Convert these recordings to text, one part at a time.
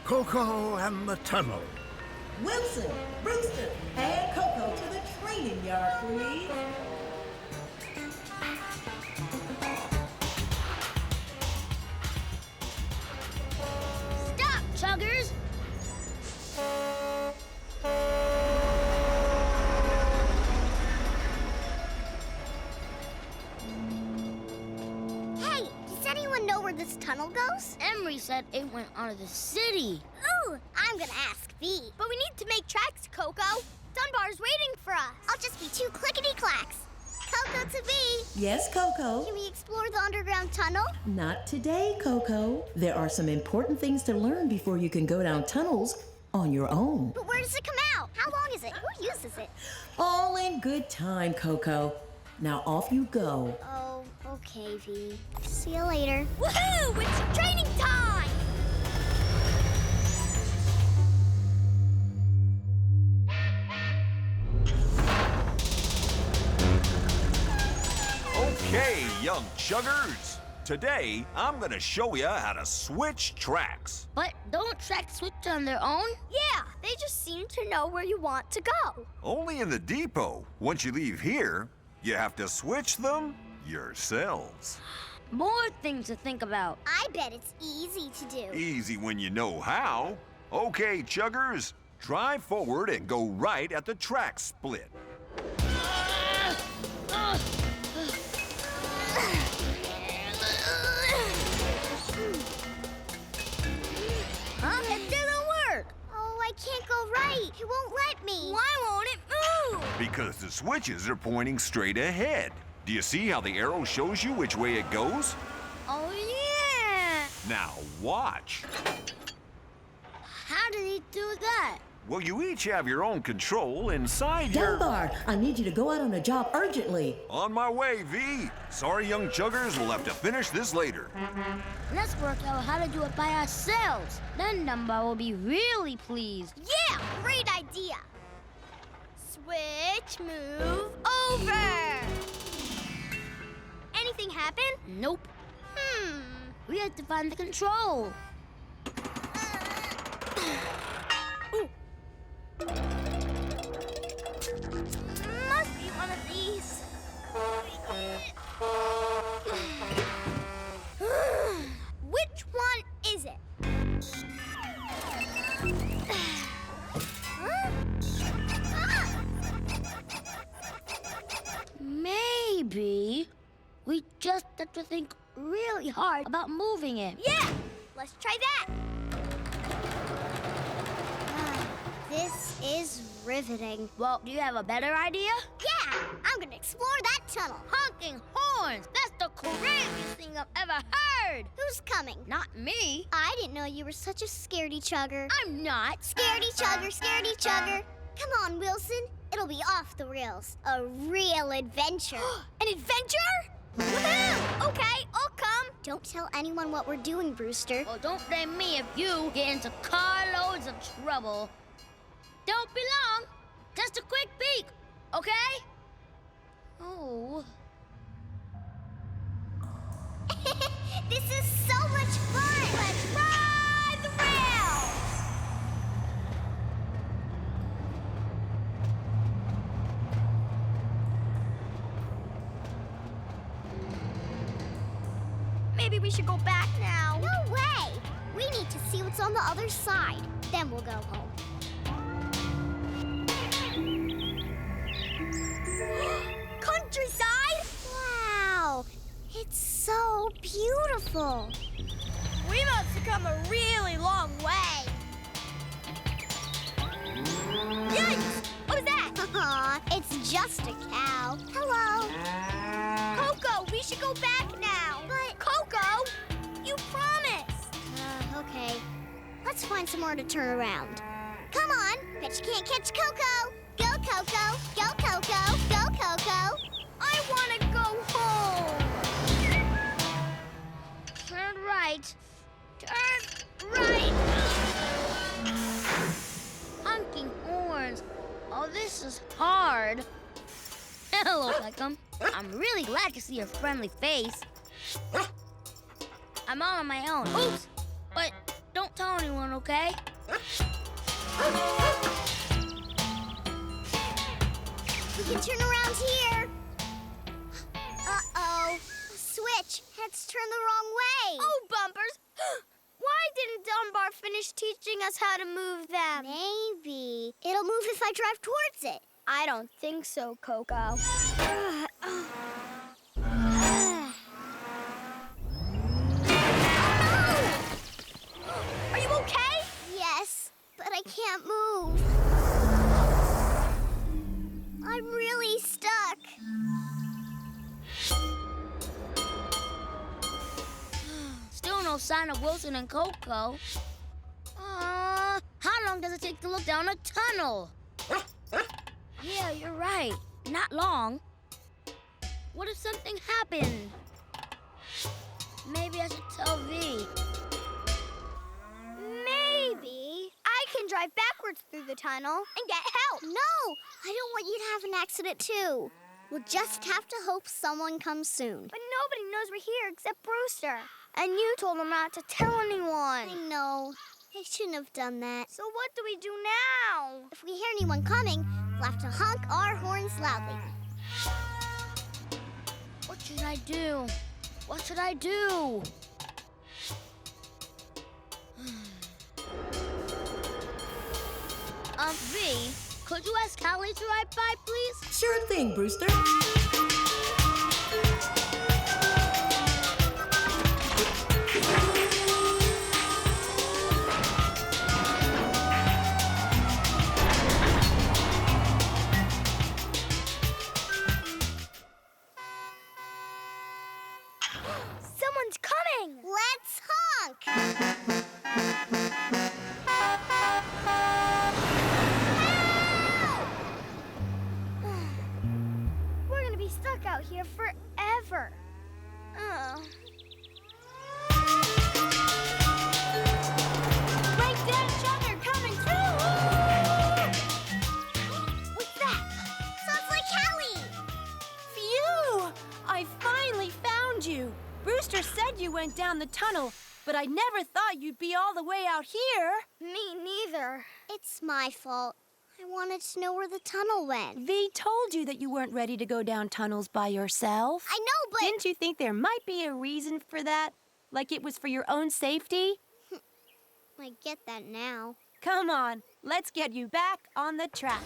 Koko and the Tunnel. Wilson, Brewster, and Koko to the training yard, please. Stop, Chuggers! Hey, does anyone know where this tunnel goes? Emery said it went out of the city. Ooh, I'm gonna ask V. But we need to make tracks, Koko. Dunbar's waiting for us. I'll just be two clickety-clacks. Koko to V. Yes, Koko. Can we explore the underground tunnel? Not today, Koko. There are some important things to learn before you can go down tunnels on your own. But where does it come out? How long is it? Who uses it? All in good time, Koko. Now off you go. Oh, okay, V. See you later. Woohoo! It's training time! Okay, young chuggers. Today, I'm gonna show you how to switch tracks. But don't tracks switch on their own? Yeah, they just seem to know where you want to go. Only in the depot. Once you leave here, you have to switch them yourselves. More things to think about. I bet it's easy to do. Easy when you know how. Okay, chuggers, drive forward and go right at the track split. Huh? It didn't work. Oh, I can't go right. It won't let me. Why won't it move? Because the switches are pointing straight ahead. Do you see how the arrow shows you which way it goes? Oh, yeah. Now watch. How did he do that? Well, you each have your own control inside your... Dunbar, I need you to go out on a job urgently. On my way, V. Sorry, young chuggers, we'll have to finish this later. Let's work out how to do it by ourselves. Then Dunbar will be really pleased. Yeah, great idea. Switch, move, over. Anything happen? Nope. We have to find the control. Must be one of these. Which one is it? Maybe we just have to think really hard about moving it. Yeah, let's try that. This is riveting. Well, do you have a better idea? Yeah, I'm gonna explore that tunnel. Honking horns! That's the craziest thing I've ever heard! Who's coming? Not me. I didn't know you were such a scaredy-chugger. I'm not. Scaredy-chugger, scaredy-chugger. Come on, Wilson. It'll be off the rails. A real adventure. An adventure? Woohoo! Okay, I'll come. Don't tell anyone what we're doing, Brewster. Well, don't blame me if you get into carloads of trouble. Don't be long. Just a quick peek, okay? Oh. This is so much fun! Let's ride the rails! Maybe we should go back now. No way! We need to see what's on the other side. Then we'll go home. Countryside? Wow! It's so beautiful. We must have come a really long way. Yikes! What is that? It's just a cow. Hello. Koko, we should go back now. But... Koko, you promised. Okay. Let's find somewhere to turn around. Come on. Bet you can't catch Koko. Go, Koko. Go, Koko. Go, Koko. I want to go home. Turn right. Turn right. Honking horns. Oh, this is hard. Hello, Peckham. I'm really glad to see your friendly face. I'm all on my own. Oops. But don't tell anyone, okay? We can turn around here. Uh-oh. The switch. It's turned the wrong way. Oh, bumpers! Why didn't Dunbar finish teaching us how to move them? Maybe. It'll move if I drive towards it. I don't think so, Koko. Are you okay? Yes, but I can't move. I'm really stuck. Still no sign of Wilson and Koko. How long does it take to look down a tunnel? Yeah, you're right. Not long. What if something happened? Maybe I should tell V. Maybe I can drive backwards through the tunnel and get help. No, I don't want you to have an accident too. We'll just have to hope someone comes soon. But nobody knows we're here except Brewster. And you told him not to tell anyone. I know. I shouldn't have done that. So what do we do now? If we hear anyone coming, we'll have to honk our horns loudly. What should I do? What should I do? V, could you ask Calley to ride by, please? Sure thing, Brewster. Someone's coming! Let's honk! We're gonna be stuck out here forever. Scaredy-chugger coming through! What's that? Sounds like Calley! Phew! I finally found you. Brewster said you went down the tunnel, but I never thought you'd be all the way out here. Me neither. It's my fault. I wanted to know where the tunnel went. V told you that you weren't ready to go down tunnels by yourself. I know, but... Didn't you think there might be a reason for that? Like it was for your own safety? I get that now. Come on, let's get you back on the track.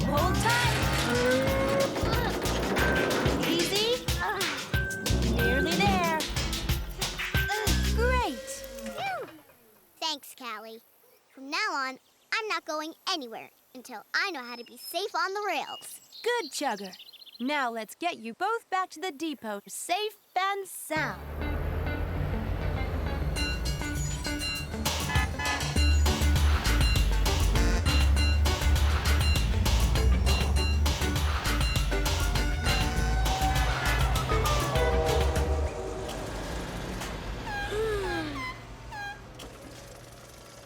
Hold tight. Easy. Nearly there. Great. Phew. Thanks, Calley. From now on, I'm not going anywhere until I know how to be safe on the rails. Good, Chugger. Now let's get you both back to the depot, safe and sound.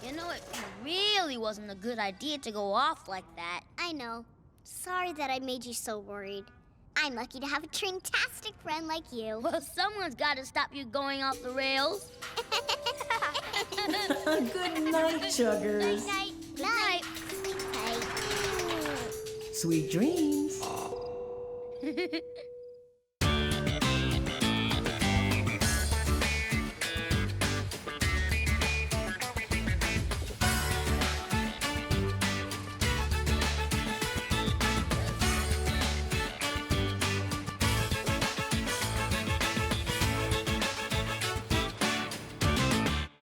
You know, it really wasn't a good idea to go off like that. I know. Sorry that I made you so worried. I'm lucky to have a train-tastic friend like you. Well, someone's got to stop you going off the rails. Good night, Chuggers. Night. Good night. Sleep tight. Sweet dreams.